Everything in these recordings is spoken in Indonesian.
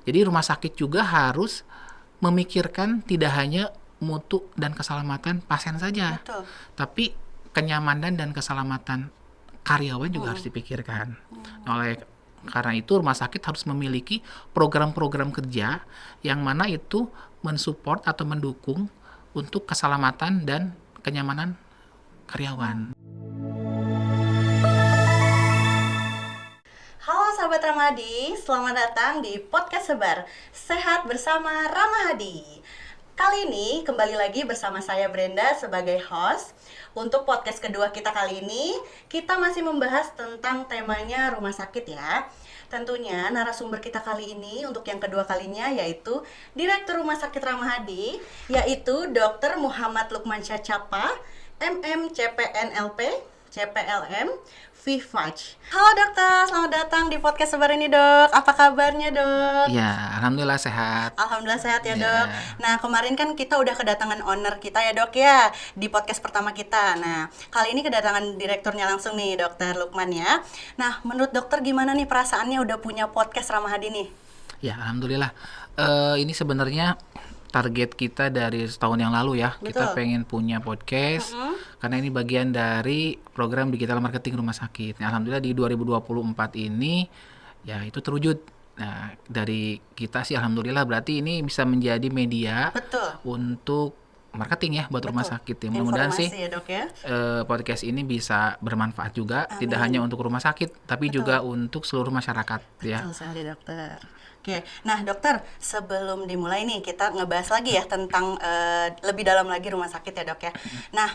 Jadi rumah sakit juga harus memikirkan tidak hanya mutu dan keselamatan pasien saja, Betul. tapi kenyamanan dan keselamatan karyawan juga harus dipikirkan. Oleh karena itu rumah sakit harus memiliki program-program kerja yang mana itu mensupport atau mendukung untuk keselamatan dan kenyamanan karyawan. Halo sahabat Ramadi, selamat datang di podcast Sebar Sehat bersama Ramadi. Kali ini kembali lagi bersama saya Brenda sebagai host. Untuk podcast kedua kita kali ini, kita masih membahas tentang temanya rumah sakit ya. Tentunya narasumber kita kali ini untuk yang kedua kalinya yaitu Direktur Rumah Sakit Ramadi, yaitu Dr. Muhammad Lukmansyah Capa, MM CPNLP, CPLM, Vivaj. Halo dokter, selamat datang di podcast Sebar ini dok. Apa kabarnya dok? Ya, alhamdulillah sehat. Alhamdulillah sehat ya Ya. dok. Nah kemarin kan kita udah kedatangan owner kita ya dok ya di podcast pertama kita. Nah kali ini kedatangan direkturnya langsung nih dokter Lukman ya. Nah menurut dokter gimana nih perasaannya udah punya podcast Ramahadi nih? Ya, alhamdulillah. Ini sebenarnya target kita dari setahun yang lalu ya. Kita Betul. pengen punya podcast karena ini bagian dari program digital marketing rumah sakit. Nah, alhamdulillah di 2024 ini ya itu terwujud. Nah, dari kita sih alhamdulillah berarti ini bisa menjadi media Betul. untuk marketing ya buat rumah Betul. sakit. Ya, mudah-mudahan sih Informasi ya dok ya. podcast ini bisa bermanfaat juga, tidak hanya untuk rumah sakit tapi juga untuk seluruh masyarakat ya. Betul sekali dokter. Oke, nah dokter sebelum dimulai nih kita ngebahas lagi ya tentang lebih dalam lagi rumah sakit ya dok ya. Nah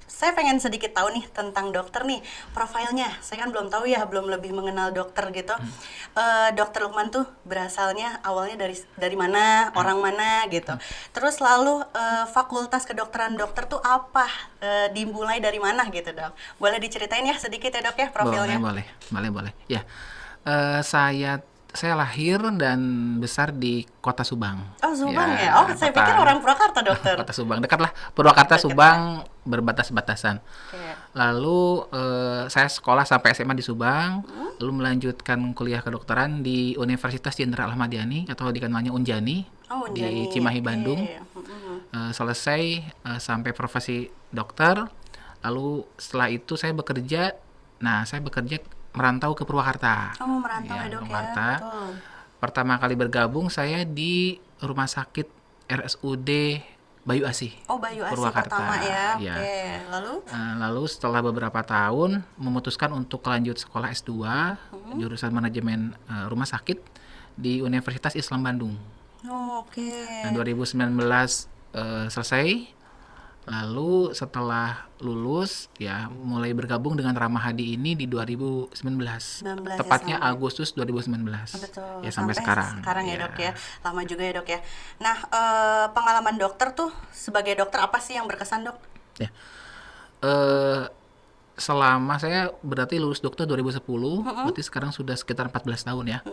saya pengen sedikit tahu nih tentang dokter nih profilnya. Saya kan belum tahu ya, belum lebih mengenal dokter gitu. Dokter Lukman tuh berasalnya awalnya dari mana, orang mana gitu. Terus lalu fakultas kedokteran dokter tuh apa? Dimulai dari mana gitu dok? Boleh diceritain ya sedikit ya dok ya profilnya? Boleh. Ya, saya lahir dan besar di Kota Subang. Oh Subang ya? Oh saya pikir orang Purwakarta dokter. Kota Subang, dekat lah. Purwakarta, Subang berbatas-batasan. Oke. Lalu saya sekolah sampai SMA di Subang, lalu melanjutkan kuliah kedokteran di Universitas Jenderal Ahmad Yani atau dikenalnya Unjani Oh, di Unjani. Cimahi, Oke. Bandung. Selesai sampai profesi dokter. Lalu setelah itu saya bekerja. Nah, saya bekerja merantau ke Purwakarta. Oh merantau Ya, ya dok ya? Purwakarta. Betul. Pertama kali bergabung saya di Rumah Sakit RSUD Bayu Asih. Oh Bayu Asih Purwakarta. pertama ya? Ya. Oke. Lalu? Lalu setelah beberapa tahun memutuskan untuk lanjut sekolah S2 jurusan manajemen rumah sakit di Universitas Islam Bandung. Oh, oke. Nah, 2019 selesai. Lalu setelah lulus ya mulai bergabung dengan Ramahadi ini di 2019. 19 Tepatnya ya, Agustus 2019. Betul. Ya sampai sekarang. Sekarang ya dok ya. Lama juga ya dok ya. Nah pengalaman dokter tuh sebagai dokter apa sih yang berkesan dok? Ya. Selama saya berarti lulus dokter 2010, berarti sekarang sudah sekitar 14 tahun ya.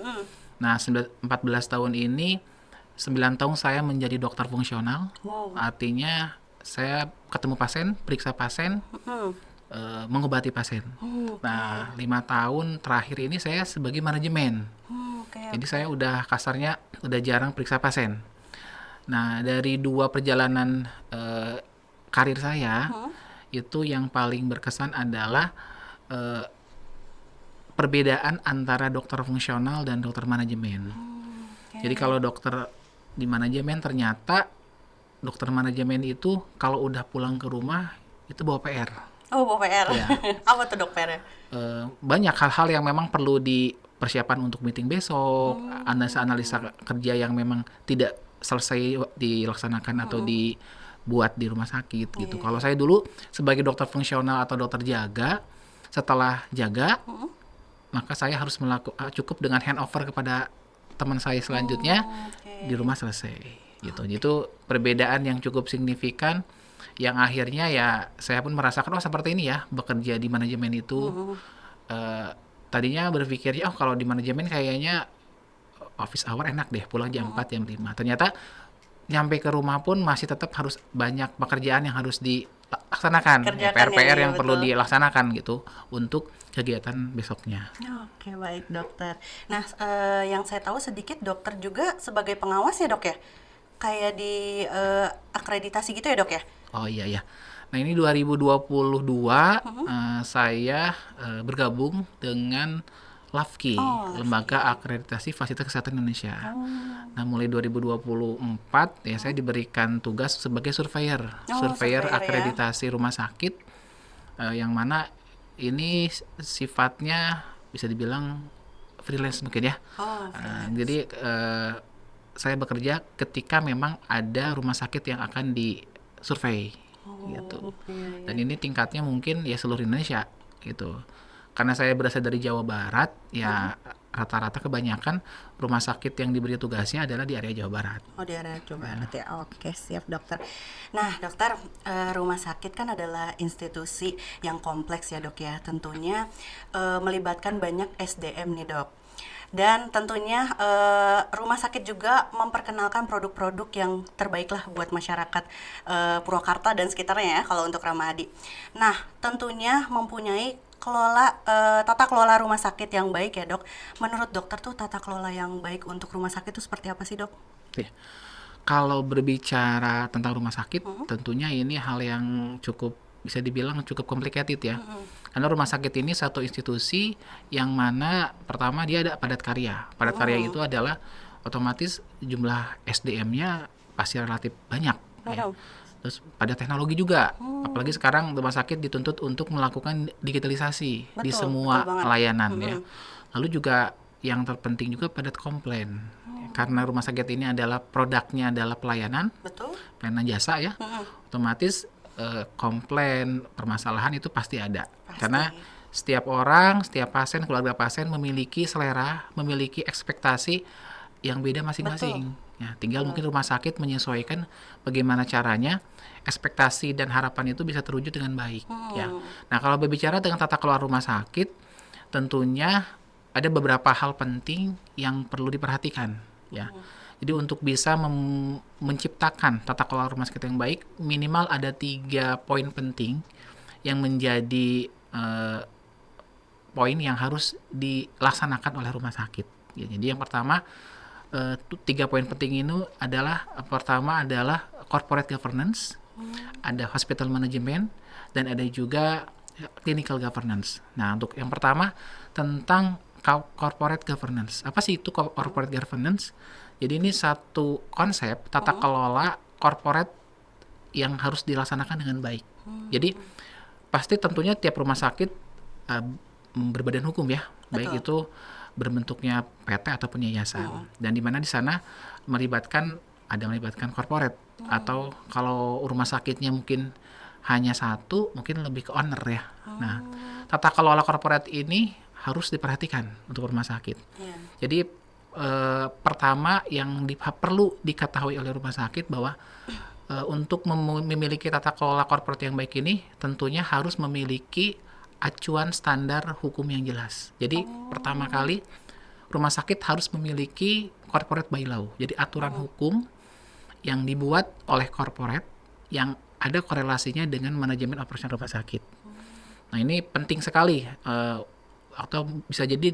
Nah, 14 tahun ini 9 tahun saya menjadi dokter fungsional. Wow. Artinya saya ketemu pasien, periksa pasien, mengobati pasien. Nah, 5 tahun terakhir ini saya sebagai manajemen. Oke. Jadi saya udah kasarnya udah jarang periksa pasien. Nah, dari 2 perjalanan karir saya, itu yang paling berkesan adalah perbedaan antara dokter fungsional dan dokter manajemen. Jadi kalau dokter di manajemen ternyata dokter manajemen itu kalau udah pulang ke rumah itu bawa PR. Oh bawa PR. Ya. Apa tuh dok PR-nya? Banyak hal-hal yang memang perlu dipersiapkan untuk meeting besok, analisa kerja yang memang tidak selesai dilaksanakan atau dibuat di rumah sakit gitu. Kalau saya dulu sebagai dokter fungsional atau dokter jaga, setelah jaga maka saya harus cukup dengan handover kepada teman saya selanjutnya di rumah selesai gitu. Itu perbedaan yang cukup signifikan yang akhirnya ya saya pun merasakan seperti ini ya bekerja di manajemen itu. Tadinya berpikirnya kalau di manajemen kayaknya office hour enak deh, pulang jam 4 jam 5. Ternyata nyampe ke rumah pun masih tetap harus banyak pekerjaan yang harus laksanakan Kerjakan PR-PR ya, yang perlu betul. dilaksanakan gitu untuk kegiatan besoknya. Oke, baik dokter. Nah, yang saya tahu sedikit dokter juga sebagai pengawas ya dok ya? Kayak di akreditasi gitu ya dok ya? Oh iya ya. Nah ini 2022 Mhm. saya bergabung dengan LAFKI, Oh, Lembaga Lafki. Akreditasi Fasilitas Kesehatan Indonesia. Oh, Nah mulai 2024 ya saya diberikan tugas sebagai surveyor, oh surveyor surveyor ya? akreditasi rumah sakit yang mana ini sifatnya bisa dibilang freelance mungkin ya. Oh, Jadi freelance. saya bekerja ketika memang ada rumah sakit yang akan disurvei gitu. Oh, iya, iya. Dan ini tingkatnya mungkin ya seluruh Indonesia gitu. Karena saya berasal dari Jawa Barat, ya rata-rata kebanyakan rumah sakit yang diberi tugasnya adalah di area Jawa Barat. Oh, di area Jawa Barat ya. Oke, siap dokter. Nah, dokter, rumah sakit kan adalah institusi yang kompleks ya dok ya. Tentunya melibatkan banyak SDM nih dok. Dan tentunya rumah sakit juga memperkenalkan produk-produk yang terbaik lah buat masyarakat Purwakarta dan sekitarnya ya kalau untuk Ramadi. Nah, tentunya mempunyai tata kelola rumah sakit yang baik ya dok. Menurut dokter tuh tata kelola yang baik untuk rumah sakit itu seperti apa sih dok? Ya. Kalau berbicara tentang rumah sakit, tentunya ini hal yang cukup bisa dibilang cukup complicated ya. Karena rumah sakit ini satu institusi yang mana pertama dia ada padat karya. Padat karya itu adalah otomatis jumlah SDM-nya pasti relatif banyak ya. Oh, Terus pada teknologi juga, apalagi sekarang rumah sakit dituntut untuk melakukan digitalisasi di betul, semua betul banget. layanan ya. Lalu juga yang terpenting juga padat komplain. Karena rumah sakit ini adalah produknya adalah pelayanan, Betul. pelayanan jasa ya, otomatis komplain, permasalahan itu pasti ada. Pasti. Karena setiap orang, setiap pasien, keluarga pasien memiliki selera, memiliki ekspektasi yang beda masing-masing. Ya, tinggal mungkin rumah sakit menyesuaikan bagaimana caranya ekspektasi dan harapan itu bisa terwujud dengan baik. Ya. Nah, kalau berbicara dengan tata kelola rumah sakit, tentunya ada beberapa hal penting yang perlu diperhatikan. Ya. Jadi untuk bisa menciptakan tata kelola rumah sakit yang baik, minimal ada 3 poin penting yang menjadi poin yang harus dilaksanakan oleh rumah sakit. Ya, jadi yang pertama 3 poin penting ini adalah pertama adalah corporate governance, ada hospital management, dan ada juga clinical governance. Nah, untuk yang pertama tentang corporate governance. Apa sih itu corporate governance? Jadi ini satu konsep tata kelola corporate yang harus dilaksanakan dengan baik. Jadi pasti tentunya tiap rumah sakit berbadan hukum ya, baik itu berbentuknya PT ataupun yayasan. Dan di mana di sana melibatkan corporate atau kalau rumah sakitnya mungkin hanya satu, mungkin lebih ke owner ya. Nah, tata kelola corporate ini harus diperhatikan untuk rumah sakit. Yeah. Jadi pertama yang perlu diketahui oleh rumah sakit bahwa untuk memiliki tata kelola corporate yang baik ini tentunya harus memiliki acuan standar hukum yang jelas. Jadi pertama kali rumah sakit harus memiliki corporate by law. Jadi aturan hukum yang dibuat oleh corporate yang ada korelasinya dengan manajemen operasional rumah sakit. Nah ini penting sekali atau bisa jadi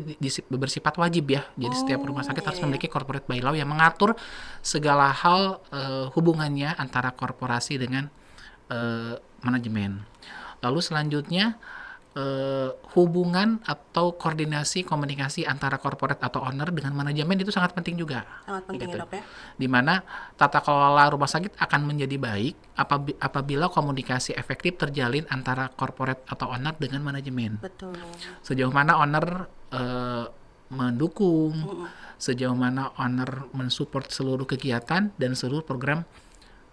bersifat wajib ya. Jadi setiap rumah sakit harus memiliki corporate by law yang mengatur segala hal hubungannya antara korporasi dengan manajemen. Lalu selanjutnya hubungan atau koordinasi komunikasi antara corporate atau owner dengan manajemen itu sangat penting juga. Sangat penting gitu. ya dok ya. Dimana tata kelola rumah sakit akan menjadi baik apabila komunikasi efektif terjalin antara corporate atau owner dengan manajemen. Betul. Sejauh mana owner mendukung, sejauh mana owner mensupport seluruh kegiatan dan seluruh program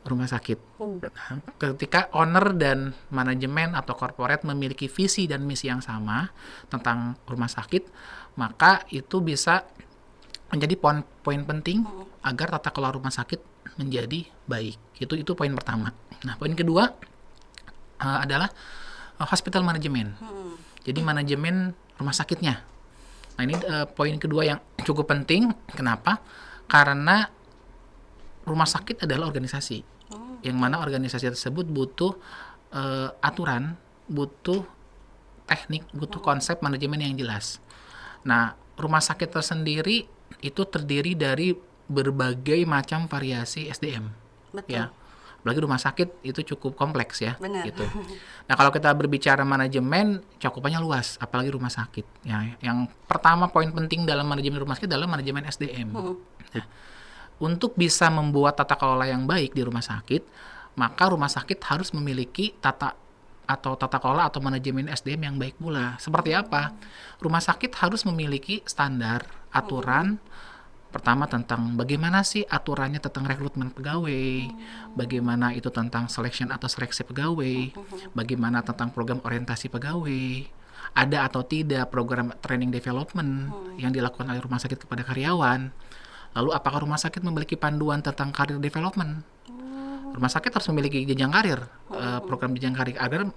rumah sakit. Nah, ketika owner dan manajemen atau corporate memiliki visi dan misi yang sama tentang rumah sakit, maka itu bisa menjadi poin penting agar tata kelola rumah sakit menjadi baik. Itu poin pertama. Nah, poin kedua adalah hospital management. Jadi manajemen rumah sakitnya. Nah, ini poin kedua yang cukup penting. Kenapa? Karena rumah sakit adalah organisasi. Yang mana organisasi tersebut butuh aturan, butuh teknik, butuh konsep manajemen yang jelas. Nah, rumah sakit tersendiri itu terdiri dari berbagai macam variasi SDM. Betul. Ya. Apalagi rumah sakit itu cukup kompleks ya, Benar. gitu. Nah, kalau kita berbicara manajemen, cakupannya luas, apalagi rumah sakit. Ya, yang pertama poin penting dalam manajemen rumah sakit adalah manajemen SDM. Nah, untuk bisa membuat tata kelola yang baik di rumah sakit, maka rumah sakit harus memiliki tata kelola atau manajemen SDM yang baik pula. Seperti apa? Rumah sakit harus memiliki standar, aturan, pertama tentang bagaimana sih aturannya tentang rekrutmen pegawai, bagaimana itu tentang selection atau seleksi pegawai, bagaimana tentang program orientasi pegawai, ada atau tidak program training development yang dilakukan oleh rumah sakit kepada karyawan. Lalu apakah rumah sakit memiliki panduan tentang career development? Rumah sakit harus memiliki jenjang karir, program jenjang karir agar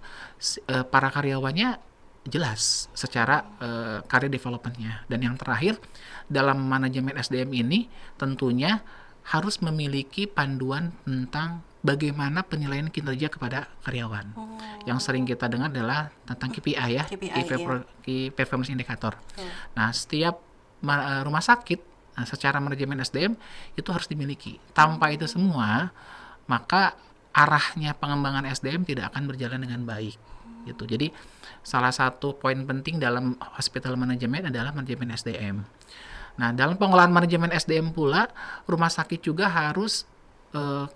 para karyawannya jelas secara career development-nya. Dan yang terakhir, dalam manajemen SDM ini tentunya harus memiliki panduan tentang bagaimana penilaian kinerja kepada karyawan. Yang sering kita dengar adalah tentang KPI ya, Key Performance Indicator. Nah, setiap rumah sakit secara manajemen SDM itu harus dimiliki. Tanpa itu semua, maka arahnya pengembangan SDM tidak akan berjalan dengan baik. Gitu. Jadi salah satu poin penting dalam hospital management adalah manajemen SDM. Nah, dalam pengolahan manajemen SDM pula, rumah sakit juga harus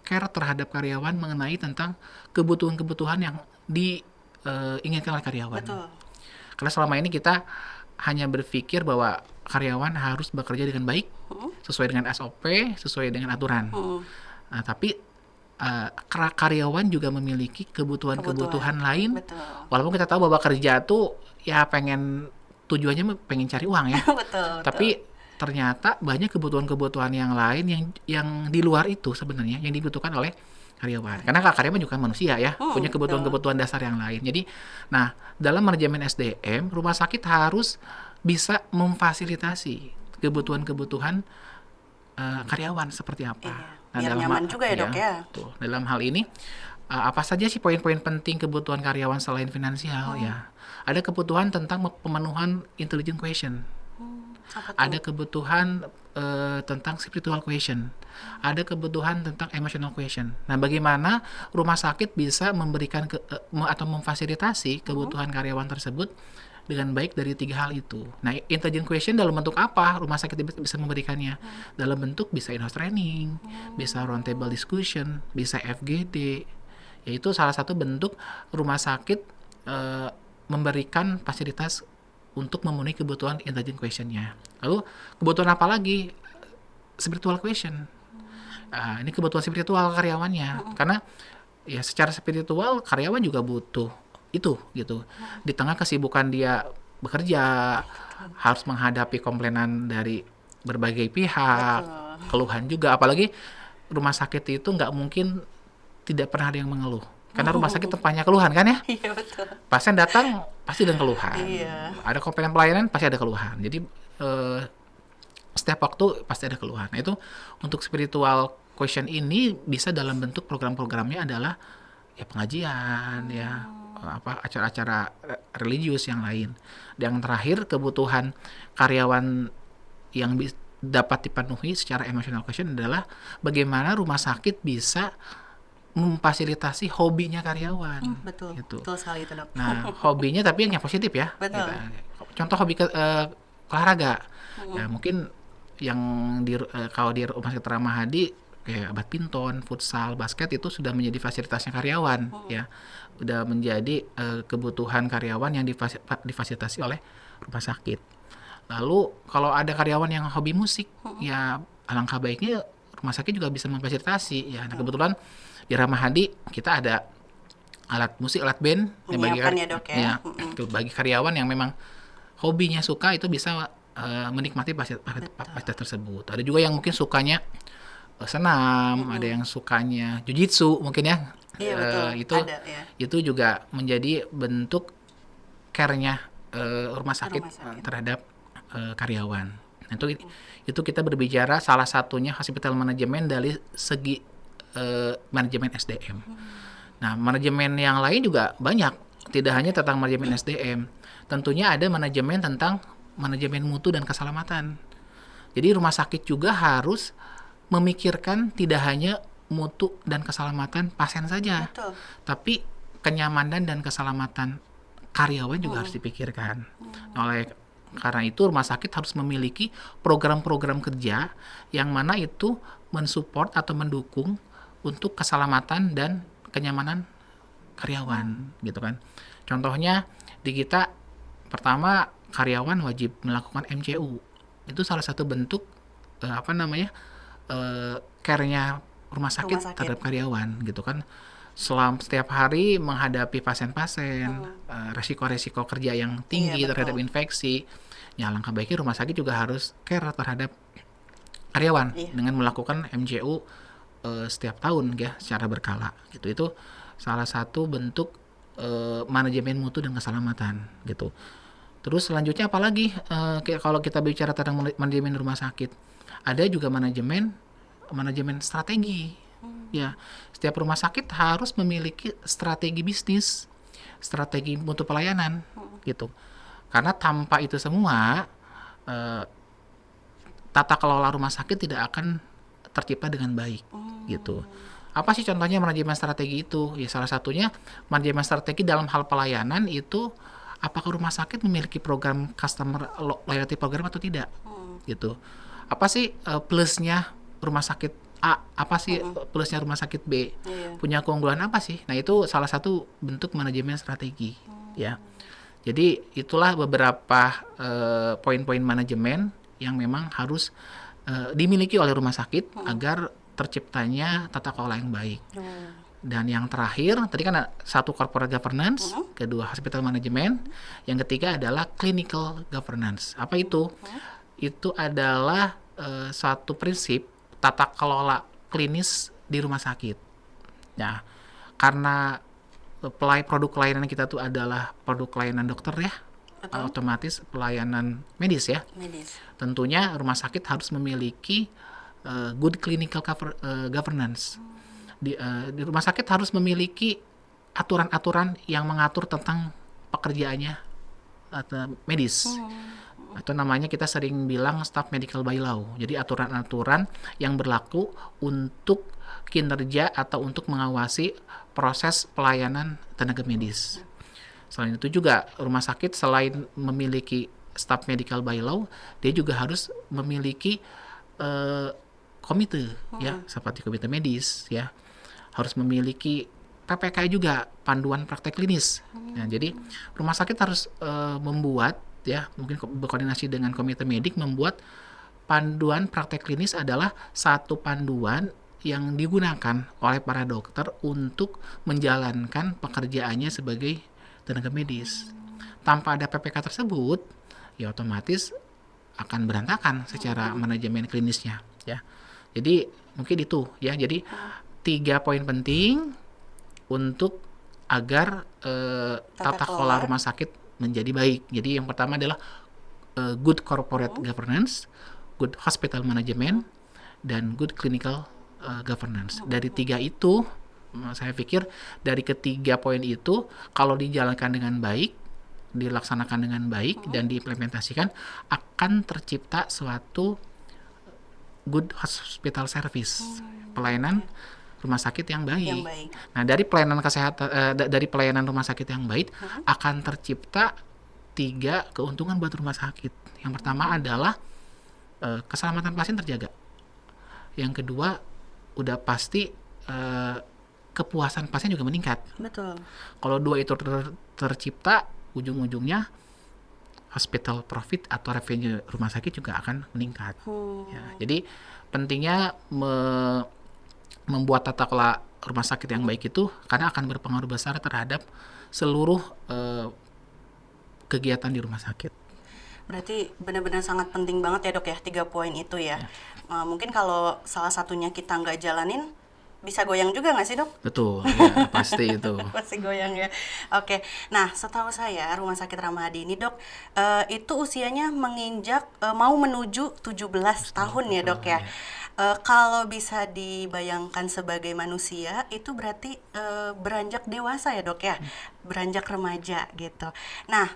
care terhadap karyawan mengenai tentang kebutuhan-kebutuhan yang diinginkan oleh karyawan. Betul. Karena selama ini kita hanya berpikir bahwa karyawan harus bekerja dengan baik, sesuai dengan SOP, sesuai dengan aturan. Nah, tapi karyawan juga memiliki kebutuhan lain. Betul. Walaupun kita tahu bahwa kerja tuh ya tujuannya pengen cari uang ya. Betul. Tapi ternyata banyak kebutuhan-kebutuhan yang lain yang di luar itu sebenarnya yang dibutuhkan oleh karyawan. Karena karyawan juga manusia ya, punya kebutuhan-kebutuhan dasar yang lain. Jadi, nah, dalam manajemen SDM, rumah sakit harus bisa memfasilitasi kebutuhan-kebutuhan karyawan seperti apa. Iya. Nah, Biar nyaman juga ya, Dok ya. Tuh, dalam hal ini apa saja sih poin-poin penting kebutuhan karyawan selain finansial ya? Ada kebutuhan tentang pemenuhan intelligent question. Ada kebutuhan tentang spiritual question. Ada kebutuhan tentang emotional question. Nah, bagaimana rumah sakit bisa memberikan atau memfasilitasi kebutuhan karyawan tersebut dengan baik dari 3 hal itu. Nah, intelligent question dalam bentuk apa rumah sakit bisa memberikannya? Dalam bentuk bisa in-house training, bisa roundtable discussion, bisa FGD. Yaitu salah satu bentuk rumah sakit memberikan fasilitas untuk memenuhi kebutuhan intelligent question-nya. Lalu kebutuhan apa lagi? Spiritual question. Ini kebutuhan spiritual karyawannya. Karena ya secara spiritual karyawan juga butuh itu gitu. Di tengah kesibukan dia bekerja, harus menghadapi komplainan dari berbagai pihak, keluhan juga. Apalagi rumah sakit itu nggak mungkin tidak pernah ada yang mengeluh. Karena rumah sakit tempatnya keluhan kan ya? Iya, betul. Pasien datang pasti dengan keluhan. Iya. Ada komplainan pelayanan pasti ada keluhan. Jadi setiap waktu pasti ada keluhan. Nah, itu untuk spiritual question ini bisa dalam bentuk program-programnya adalah ya pengajian, ya acara-acara religius yang lain. Dan yang terakhir kebutuhan karyawan yang dapat dipenuhi secara emotional question adalah bagaimana rumah sakit bisa memfasilitasi hobinya karyawan. Betul. Gitu. Betul sekali itu, Dok. Nah, hobinya tapi yang positif ya. Betul. Gitu. Contoh hobi olahraga. Ya, mungkin yang kalau di Rumah Sakit Ramahadi kayak badminton, futsal, basket itu sudah menjadi fasilitasnya karyawan ya. Sudah menjadi kebutuhan karyawan yang difasilitasi oleh rumah sakit. Lalu kalau ada karyawan yang hobi musik, ya alangkah baiknya rumah sakit juga bisa memfasilitasi ya. Nah, kebetulan di Ramahadi kita ada alat musik, alat band bagi karyawan yang memang hobinya suka itu bisa menikmati fasilitas tersebut. Ada juga yang mungkin sukanya senam, ada yang sukanya jujitsu mungkin ya. Iya, betul. Itu juga menjadi bentuk care-nya rumah sakit terhadap karyawan. Itu kita berbicara salah satunya hospital management dari segi manajemen SDM. Nah, manajemen yang lain juga banyak, tidak hanya tentang manajemen SDM. Tentunya ada manajemen tentang manajemen mutu dan keselamatan. Jadi rumah sakit juga harus memikirkan tidak hanya mutu dan keselamatan pasien saja, Betul. tapi kenyamanan dan keselamatan karyawan juga harus dipikirkan. Oleh karena itu rumah sakit harus memiliki program-program kerja yang mana itu mensupport atau mendukung untuk keselamatan dan kenyamanan karyawan gitu kan. Contohnya di kita pertama karyawan wajib melakukan MCU. Itu salah satu bentuk care-nya rumah sakit terhadap karyawan gitu kan. Setiap hari menghadapi pasien-pasien, resiko-resiko kerja yang tinggi terhadap infeksi. Ya langkah baiknya rumah sakit juga harus care terhadap karyawan dengan melakukan MCU setiap tahun ya secara berkala gitu. Itu salah satu bentuk manajemen mutu dan keselamatan gitu. Terus selanjutnya apalagi kalau kita bicara tentang manajemen rumah sakit, ada juga manajemen strategi. Ya, setiap rumah sakit harus memiliki strategi bisnis, strategi mutu pelayanan gitu. Karena tanpa itu semua tata kelola rumah sakit tidak akan tercipta dengan baik gitu. Apa sih contohnya manajemen strategi itu? Ya salah satunya manajemen strategi dalam hal pelayanan itu apakah rumah sakit memiliki program customer loyalty program atau tidak gitu. Apa sih plusnya rumah sakit A, apa sih plusnya rumah sakit B, punya keunggulan apa sih? Nah itu salah satu bentuk manajemen strategi ya. Jadi itulah beberapa poin-poin manajemen yang memang harus dimiliki oleh rumah sakit agar terciptanya tata kelola yang baik. Dan yang terakhir, tadi kan satu corporate governance, kedua hospital management, yang ketiga adalah clinical governance. Apa itu? Itu adalah suatu prinsip tata kelola klinis di rumah sakit. Nah, karena produk pelayanan kita tuh adalah produk pelayanan dokter ya, otomatis pelayanan medis ya. Tentunya rumah sakit harus memiliki good clinical governance. Di rumah sakit harus memiliki aturan-aturan yang mengatur tentang pekerjaannya medis. Atau namanya kita sering bilang staff medical by law. Jadi aturan-aturan yang berlaku untuk kinerja atau untuk mengawasi proses pelayanan tenaga medis. Selain itu juga rumah sakit selain memiliki staff medical by law, dia juga harus memiliki komite ya, seperti komite medis ya. Harus memiliki PPK juga, panduan praktek klinis. Nah, jadi rumah sakit harus membuat ya, mungkin berkoordinasi dengan komite medik membuat panduan praktek klinis adalah satu panduan yang digunakan oleh para dokter untuk menjalankan pekerjaannya sebagai tenaga medis. Tanpa ada PPK tersebut, ya otomatis akan berantakan secara manajemen klinisnya ya. Jadi mungkin itu ya. Jadi 3 poin penting untuk agar tata kelola rumah sakit menjadi baik. Jadi yang pertama adalah good corporate governance, good hospital management, dan good clinical governance. Dari 3 itu, saya pikir dari ketiga poin itu kalau dijalankan dengan baik, dilaksanakan dengan baik dan diimplementasikan, akan tercipta suatu good hospital service, pelayanan rumah sakit yang baik. Nah, dari pelayanan kesehatan dari pelayanan rumah sakit yang baik akan tercipta 3 keuntungan buat rumah sakit. Yang pertama adalah keselamatan pasien terjaga. Yang kedua, udah pasti kepuasan pasien juga meningkat. Betul. Kalau 2 itu tercipta, ujung-ujungnya hospital profit atau revenue rumah sakit juga akan meningkat. Ya, jadi pentingnya membuat tata kelola rumah sakit yang baik itu karena akan berpengaruh besar terhadap seluruh kegiatan di rumah sakit. Berarti benar-benar sangat penting banget ya dok ya 3 poin itu ya. Mungkin kalau salah satunya kita nggak jalanin bisa goyang juga nggak sih dok? Betul, ya, pasti itu. Pasti goyang ya. Oke, nah setahu saya Rumah Sakit Ramahadi ini dok, itu usianya menginjak mau menuju 17 tahun ya dok ya. Kalau bisa dibayangkan sebagai manusia, itu berarti beranjak dewasa ya dok ya, beranjak remaja gitu. Nah,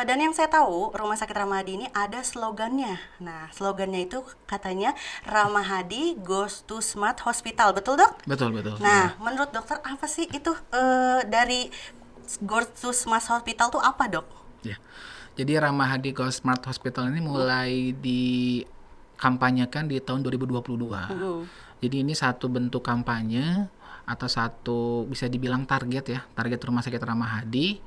dan yang saya tahu Rumah Sakit Ramahadi ini ada slogannya. Nah, slogannya itu katanya Ramahadi Goes to Smart Hospital, betul dok? Betul, betul. Nah, Ya. menurut dokter apa sih itu dari Goes to Smart Hospital tuh apa dok? Ya. Jadi Ramahadi Go Smart Hospital ini mulai dikampanyekan di tahun 2022. Jadi ini satu bentuk kampanye atau satu bisa dibilang target ya, target Rumah Sakit Ramahadi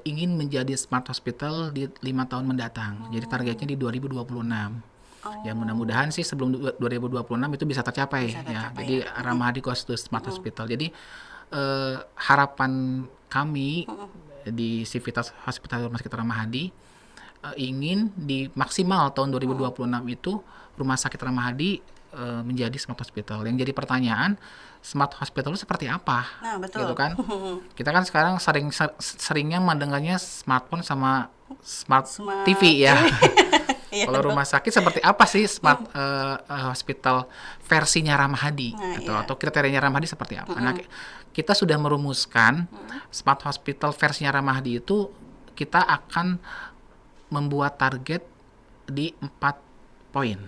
ingin menjadi smart hospital di 5 tahun mendatang. Jadi targetnya di 2026. Ya mudah-mudahan sih sebelum 2026 itu bisa tercapai Bisa ya. tercapai Jadi Ramahadi Goes to Smart Hospital. Jadi harapan kami di Civitas Hospital Rumah Sakit Ramahadi ingin di maksimal tahun 2026 itu Rumah Sakit Ramahadi menjadi smart hospital. Yang jadi pertanyaan, smart hospital itu seperti apa? Nah, betul. Gitu kan? Kita kan sekarang seringnya mendengarnya smartphone sama smart Smart TV ya. Iya, Kalau dok. rumah sakit seperti apa sih smart hospital versinya Ramahadi Nah, atau kriterianya Ramahadi seperti apa? Nah, kita sudah merumuskan smart hospital versinya Ramahadi itu kita akan membuat target di 4 poin.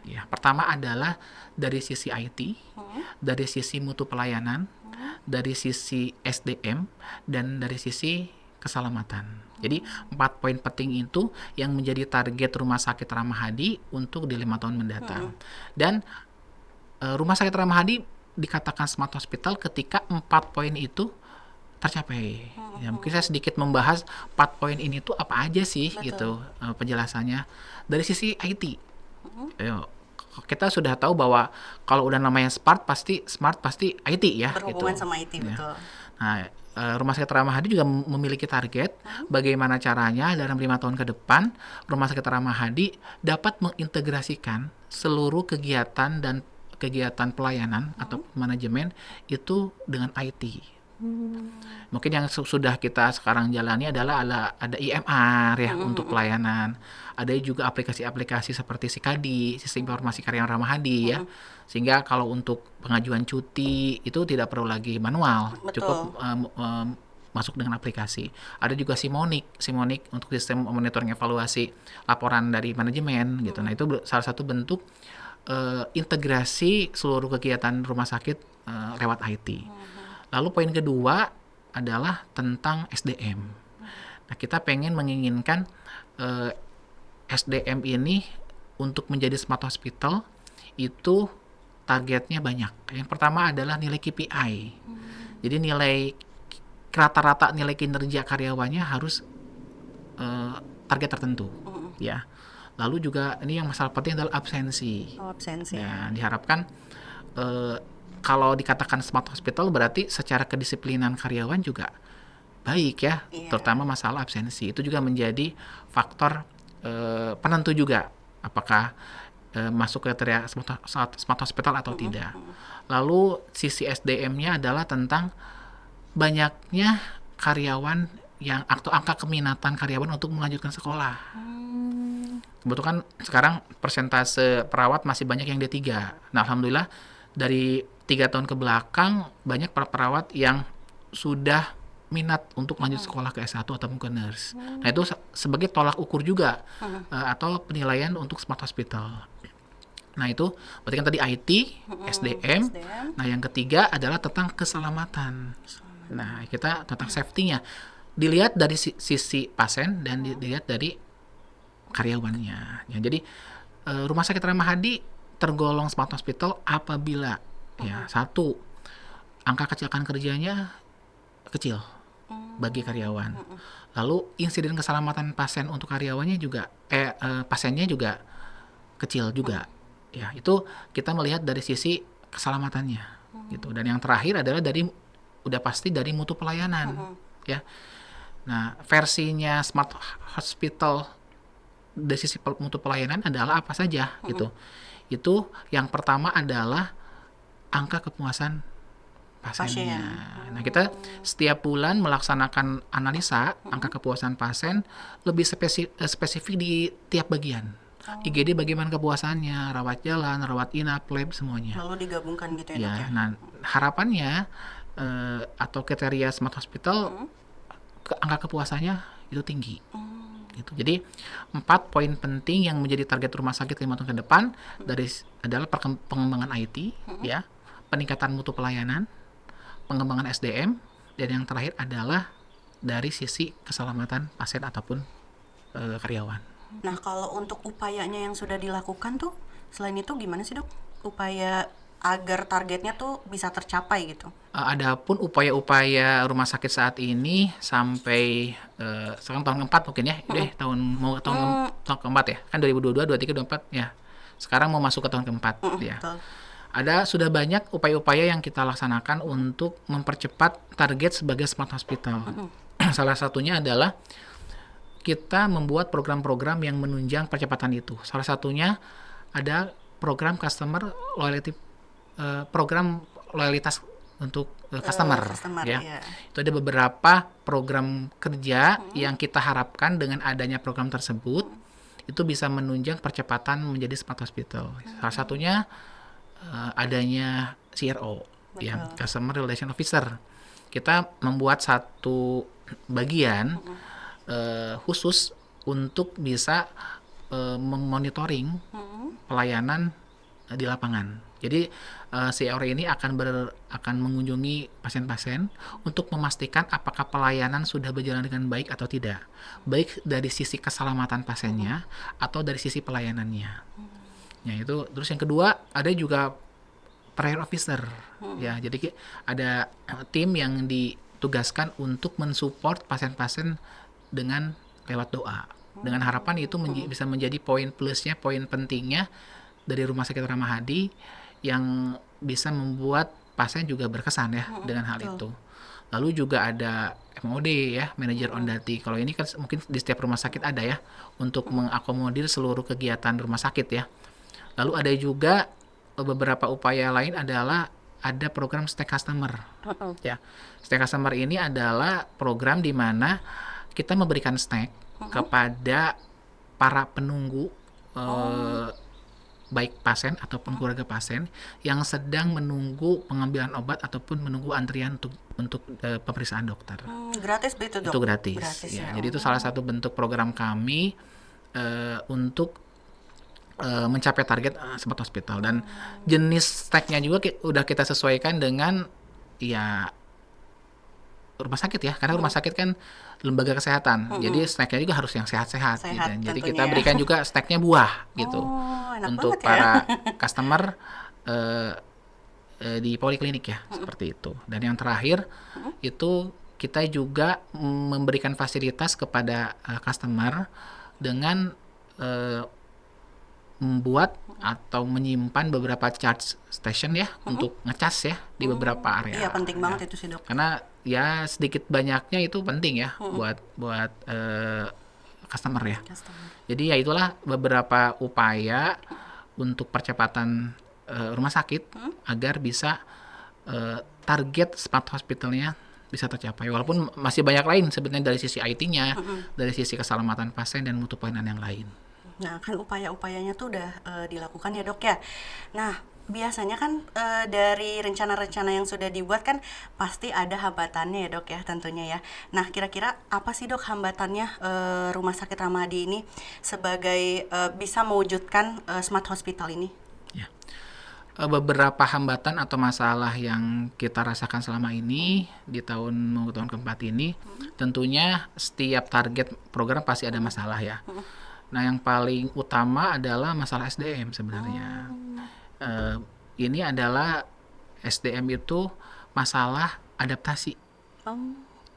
Ya, pertama adalah dari sisi IT, dari sisi mutu pelayanan, dari sisi SDM, dan dari sisi keselamatan. Jadi 4 poin penting itu yang menjadi target Rumah Sakit Ramahadi untuk di 5 tahun mendatang. Dan Rumah Sakit Ramahadi dikatakan smart hospital ketika 4 poin itu tercapai. Ya, mungkin saya sedikit membahas 4 poin ini tuh apa aja sih. Betul. Gitu penjelasannya. Dari sisi IT, kita sudah tahu bahwa kalau udah namanya smart pasti IT ya. Berhubungan gitu. sama IT, Ya. betul. Nah, Rumah Sakit Ramahadi juga memiliki target bagaimana caranya dalam 5 tahun ke depan Rumah Sakit Ramahadi dapat mengintegrasikan seluruh kegiatan dan kegiatan pelayanan atau manajemen itu dengan IT. Mungkin yang sudah kita sekarang jalani adalah ada IMR ya untuk pelayanan. Ada juga aplikasi-aplikasi seperti Sikadi, Sistem Informasi Karyawan Ramahadi ya. Sehingga kalau untuk pengajuan cuti itu tidak perlu lagi manual, Betul. cukup masuk dengan aplikasi. Ada juga Simonik untuk sistem monitoring evaluasi laporan dari manajemen gitu. Nah, itu salah satu bentuk integrasi seluruh kegiatan rumah sakit lewat IT. Lalu poin kedua adalah tentang SDM. Nah, kita menginginkan SDM ini untuk menjadi smart hospital itu targetnya banyak. Yang pertama adalah nilai KPI. Jadi rata-rata nilai kinerja karyawannya harus target tertentu, ya. Lalu juga ini yang masalah penting adalah absensi. Absensi. Ya, diharapkan kalau dikatakan smart hospital berarti secara kedisiplinan karyawan juga baik ya, terutama masalah absensi. Itu juga menjadi faktor penentu juga apakah masuk kriteria smart hospital atau tidak. Lalu sisi SDM-nya adalah tentang banyaknya karyawan yang atau angka keminatan karyawan untuk melanjutkan sekolah. Kebetulan sekarang persentase perawat masih banyak yang D3. Nah, alhamdulillah dari 3 tahun ke belakang banyak para perawat yang sudah minat untuk lanjut sekolah ke S1 ataupun ke nurse. Nah, itu sebagai tolak ukur juga atau penilaian untuk smart hospital. Nah, itu berarti kan tadi IT, SDM. Nah, yang ketiga adalah tentang keselamatan. Nah, kita tentang safety-nya. Dilihat dari sisi pasien dan dilihat dari karyawannya. Ya, jadi Rumah Sakit Ramahadi tergolong smart hospital apabila ya satu, angka kecelakaan kerjanya kecil bagi karyawan. Lalu insiden keselamatan pasien untuk karyawannya juga pasiennya juga kecil juga. Ya, itu kita melihat dari sisi keselamatannya gitu. Dan yang terakhir adalah udah pasti dari mutu pelayanan ya. Nah, versinya smart hospital dari sisi mutu pelayanan adalah apa saja gitu. Itu yang pertama adalah angka kepuasan pasiennya. Nah, kita setiap bulan melaksanakan analisa angka kepuasan pasien lebih spesifik di tiap bagian. IGD bagaimana kepuasannya, rawat jalan, rawat inap, lab semuanya. Lalu digabungkan gitu ya, Dok Ya, ya? nah harapannya atau kriteria smart hospital angka kepuasannya itu tinggi. Gitu. Jadi 4 poin penting yang menjadi target rumah sakit 5 tahun ke depan adalah pengembangan IT, ya, peningkatan mutu pelayanan, pengembangan SDM, dan yang terakhir adalah dari sisi keselamatan pasien ataupun karyawan. Nah, kalau untuk upayanya yang sudah dilakukan tuh, selain itu gimana sih, Dok? Upaya agar targetnya tuh bisa tercapai gitu. Adapun upaya-upaya rumah sakit saat ini sampai sekarang tahun keempat mungkin ya, tahun keempat ya, kan 2022, 23, 24 ya. Sekarang mau masuk ke tahun keempat ya. Betul. Sudah banyak upaya-upaya yang kita laksanakan untuk mempercepat target sebagai smart hospital. Salah satunya adalah kita membuat program-program yang menunjang percepatan itu. Salah satunya ada program customer loyalty, program loyalitas untuk customer, ya. Iya. Itu ada beberapa program kerja yang kita harapkan dengan adanya program tersebut itu bisa menunjang percepatan menjadi smart hospital. Salah satunya adanya CRO, ya, Customer Relation Officer. Kita membuat satu bagian khusus untuk bisa memonitoring pelayanan di lapangan. Jadi CRO ini akan mengunjungi pasien-pasien untuk memastikan apakah pelayanan sudah berjalan dengan baik atau tidak, baik dari sisi keselamatan pasiennya atau dari sisi pelayanannya. Ya, itu. Terus yang kedua ada juga prayer officer, ya. Jadi ada tim yang ditugaskan untuk mensupport pasien-pasien dengan lewat doa. Dengan harapan itu bisa menjadi poin plusnya, poin pentingnya dari Rumah Sakit Ramahadi yang bisa membuat pasien juga berkesan ya dengan hal itu. Lalu juga ada MOD ya, Manager on Duty. Kalau ini kan mungkin di setiap rumah sakit ada ya, untuk mengakomodir seluruh kegiatan rumah sakit ya. Lalu ada juga beberapa upaya lain adalah ada program Stay Customer. Ya, Stay Customer ini adalah program di mana kita memberikan snack kepada para penunggu, baik pasien ataupun keluarga pasien yang sedang menunggu pengambilan obat ataupun menunggu antrian untuk pemeriksaan dokter. Gratis begitu, Dok? Itu gratis ya. Jadi itu salah satu bentuk program kami untuk mencapai target smart hospital. Dan jenis snacknya juga udah kita sesuaikan dengan ya rumah sakit ya, karena rumah sakit kan lembaga kesehatan, jadi snacknya juga harus yang sehat-sehat gitu. Jadi kita berikan juga snacknya buah gitu untuk para customer di poliklinik ya, seperti itu. Dan yang terakhir itu kita juga memberikan fasilitas kepada customer dengan membuat atau menyimpan beberapa charge station ya untuk ngecas ya di beberapa area. Iya, penting banget itu sih, Dok. Karena ya sedikit banyaknya itu penting ya buat customer ya. Jadi ya itulah beberapa upaya untuk percepatan rumah sakit agar bisa target smart hospitalnya bisa tercapai. Walaupun masih banyak lain sebenarnya dari sisi IT-nya, dari sisi keselamatan pasien dan mutu pelayanan yang lain. Nah, kan upaya-upayanya tuh udah dilakukan ya, Dok ya. Nah, biasanya kan dari rencana-rencana yang sudah dibuat kan pasti ada hambatannya ya, Dok ya, tentunya ya. Nah, kira-kira apa sih, Dok, hambatannya Rumah Sakit Ramahadi ini sebagai bisa mewujudkan smart hospital ini? Ya. Beberapa hambatan atau masalah yang kita rasakan selama ini di tahun keempat ini, tentunya setiap target program pasti ada masalah ya. Nah, yang paling utama adalah masalah SDM sebenarnya. Ini adalah SDM itu masalah adaptasi.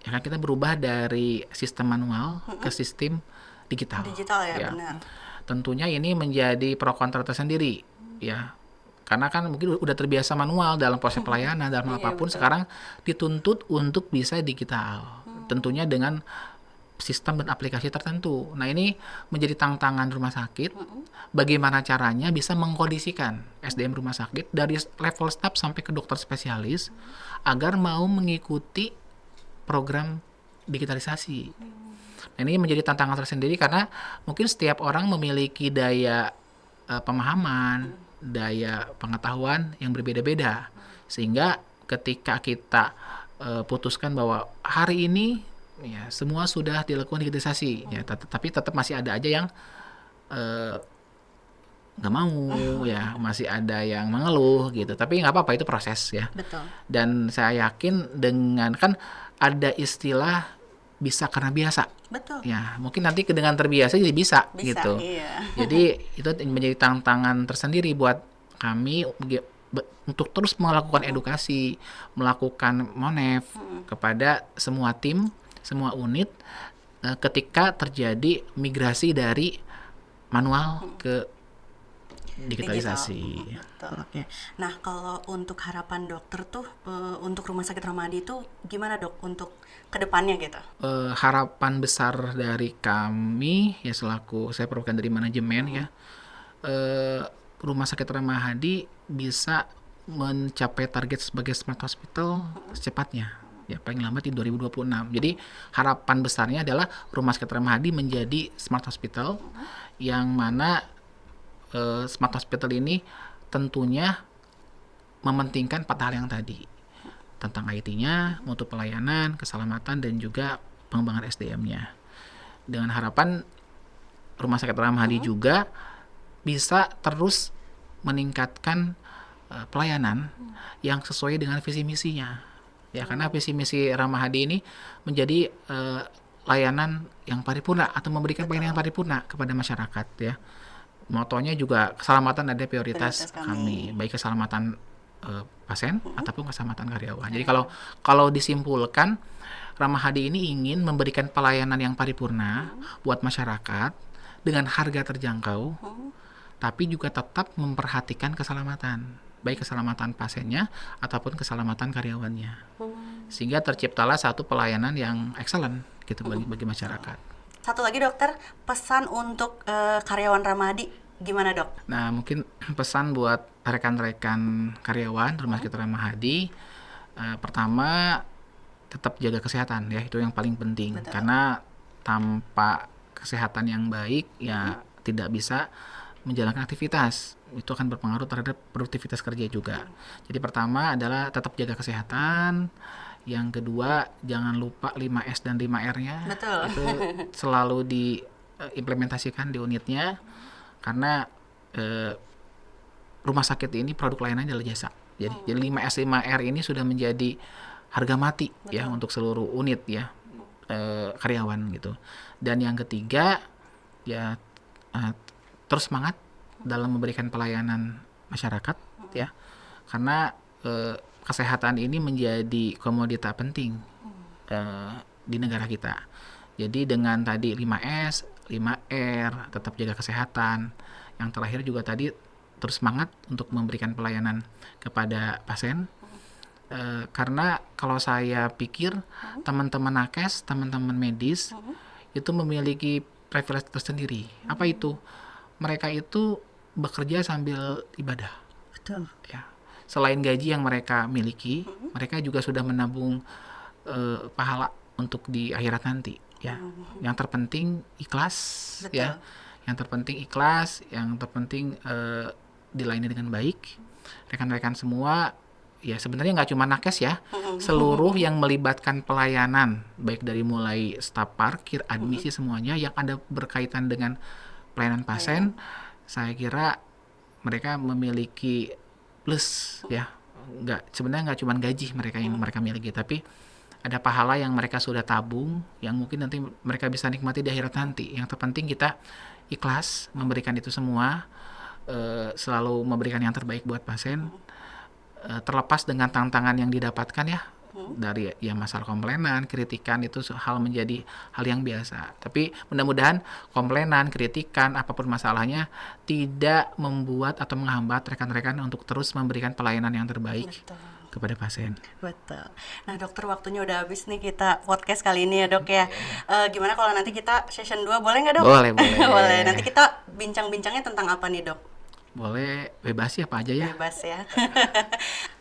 Ya kan, kita berubah dari sistem manual ke sistem digital. Digital ya, benar. Tentunya ini menjadi pro kontra tersendiri ya. Karena kan mungkin udah terbiasa manual dalam proses pelayanan, dalam apapun, sekarang dituntut untuk bisa digital. Tentunya dengan sistem dan aplikasi tertentu. Nah, ini menjadi tantangan rumah sakit. Bagaimana caranya bisa mengkondisikan SDM rumah sakit dari level staff sampai ke dokter spesialis agar mau mengikuti program digitalisasi. Nah, ini menjadi tantangan tersendiri karena mungkin setiap orang memiliki daya pemahaman, daya pengetahuan yang berbeda-beda. Sehingga ketika kita putuskan bahwa hari ini ya semua sudah dilakukan digitalisasi, ya, tapi tetap masih ada aja yang eh, nggak mau, ya masih ada yang mengeluh gitu. Tapi nggak apa-apa, itu proses ya. Betul. Dan saya yakin dengan kan ada istilah bisa karena biasa. Betul. Ya, mungkin nanti dengan terbiasa jadi bisa gitu. Iya. Jadi itu menjadi tantangan tersendiri buat kami untuk terus melakukan edukasi, melakukan monef kepada semua tim, semua unit ketika terjadi migrasi dari manual ke digitalisasi. Betul. Oke. Nah, kalau untuk harapan dokter tuh untuk Rumah Sakit Ramadi itu gimana, Dok, untuk kedepannya gitu? Harapan besar dari kami ya selaku saya perwakilan dari manajemen ya, Rumah Sakit Ramadi bisa mencapai target sebagai smart hospital secepatnya, ya paling lambat di 2026. Jadi harapan besarnya adalah Rumah Sakit Ramadi menjadi smart hospital, yang mana smart hospital ini tentunya mementingkan 4 hal yang tadi, tentang IT-nya, mutu pelayanan, keselamatan, dan juga pengembangan SDM-nya. Dengan harapan Rumah Sakit Ramadi juga bisa terus meningkatkan pelayanan yang sesuai dengan visi misinya. Ya, karena visi misi Ramadi ini menjadi layanan yang paripurna atau memberikan pelayanan yang paripurna kepada masyarakat ya. Motonya juga keselamatan ada prioritas kami, baik keselamatan pasien ataupun keselamatan karyawan. Jadi kalau disimpulkan, Ramadi ini ingin memberikan pelayanan yang paripurna buat masyarakat dengan harga terjangkau, tapi juga tetap memperhatikan keselamatan, baik keselamatan pasiennya ataupun keselamatan karyawannya, sehingga terciptalah satu pelayanan yang excellent gitu bagi masyarakat. Satu lagi, dokter, pesan untuk karyawan Ramadi gimana, Dok? Nah, mungkin pesan buat rekan-rekan karyawan Rumah Sakit Ramadi, pertama tetap jaga kesehatan ya, itu yang paling penting. Betul. Karena tanpa kesehatan yang baik ya tidak bisa menjalankan aktivitas, itu akan berpengaruh terhadap produktivitas kerja juga. Jadi pertama adalah tetap jaga kesehatan. Yang kedua, jangan lupa 5S dan 5R-nya. Betul. Itu selalu diimplementasikan di unitnya, karena rumah sakit ini produk layanannya adalah jasa. Jadi 5S 5R ini sudah menjadi harga mati ya untuk seluruh unit ya, karyawan gitu. Dan yang ketiga ya terus semangat dalam memberikan pelayanan masyarakat ya, karena kesehatan ini menjadi komoditas penting di negara kita. Jadi dengan tadi 5S, 5R, tetap jaga kesehatan. Yang terakhir juga tadi terus semangat untuk memberikan pelayanan kepada pasien. Karena kalau saya pikir teman-teman nakes, teman-teman medis itu memiliki privilege tersendiri. Apa itu? Mereka itu bekerja sambil ibadah. Betul. Ya. Selain gaji yang mereka miliki, mereka juga sudah menabung pahala untuk di akhirat nanti. Ya, yang terpenting ikhlas. Betul. Ya, yang terpenting ikhlas, yang terpenting dilayani dengan baik. Rekan-rekan semua, ya sebenarnya nggak cuma nakes ya, seluruh yang melibatkan pelayanan, baik dari mulai staf parkir, admisi semuanya yang ada berkaitan dengan pelayanan pasien, saya kira mereka memiliki plus ya. Sebenarnya nggak cuma gaji mereka yang mereka miliki, tapi ada pahala yang mereka sudah tabung, yang mungkin nanti mereka bisa nikmati di akhirat nanti. Yang terpenting kita ikhlas memberikan itu semua, selalu memberikan yang terbaik buat pasien, terlepas dengan tantangan yang didapatkan ya, dari ya masalah komplainan, kritikan, itu menjadi hal yang biasa. Tapi mudah-mudahan komplainan, kritikan, apapun masalahnya tidak membuat atau menghambat rekan-rekan untuk terus memberikan pelayanan yang terbaik. Betul. Kepada pasien. Betul. Nah, dokter, waktunya udah habis nih kita podcast kali ini ya, Dok ya. Gimana kalau nanti kita session 2, boleh nggak, Dok? Boleh. Boleh. Nanti kita bincang-bincangnya tentang apa nih, Dok? Boleh, bebas ya, apa aja ya. Bebas ya.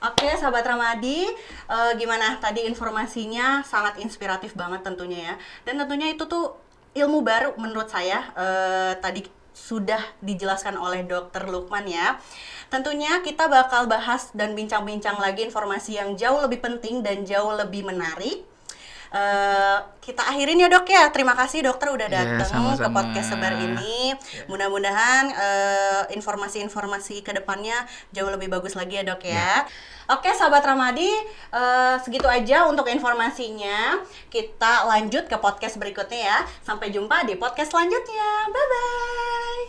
Oke, sahabat Ramadi, gimana tadi informasinya sangat inspiratif banget tentunya ya. Dan tentunya itu tuh ilmu baru menurut saya. Tadi sudah dijelaskan oleh Dokter Lukman ya. Tentunya kita bakal bahas dan bincang-bincang lagi informasi yang jauh lebih penting dan jauh lebih menarik. Kita akhirin ya dok ya. Terima kasih dokter udah datang ke sama-sama. podcast Sebar ini. Mudah-mudahan informasi-informasi kedepannya jauh lebih bagus lagi ya dok ya. Oke sahabat Ramadi, segitu aja untuk informasinya. Kita lanjut ke podcast berikutnya ya. Sampai jumpa di podcast selanjutnya. Bye-bye.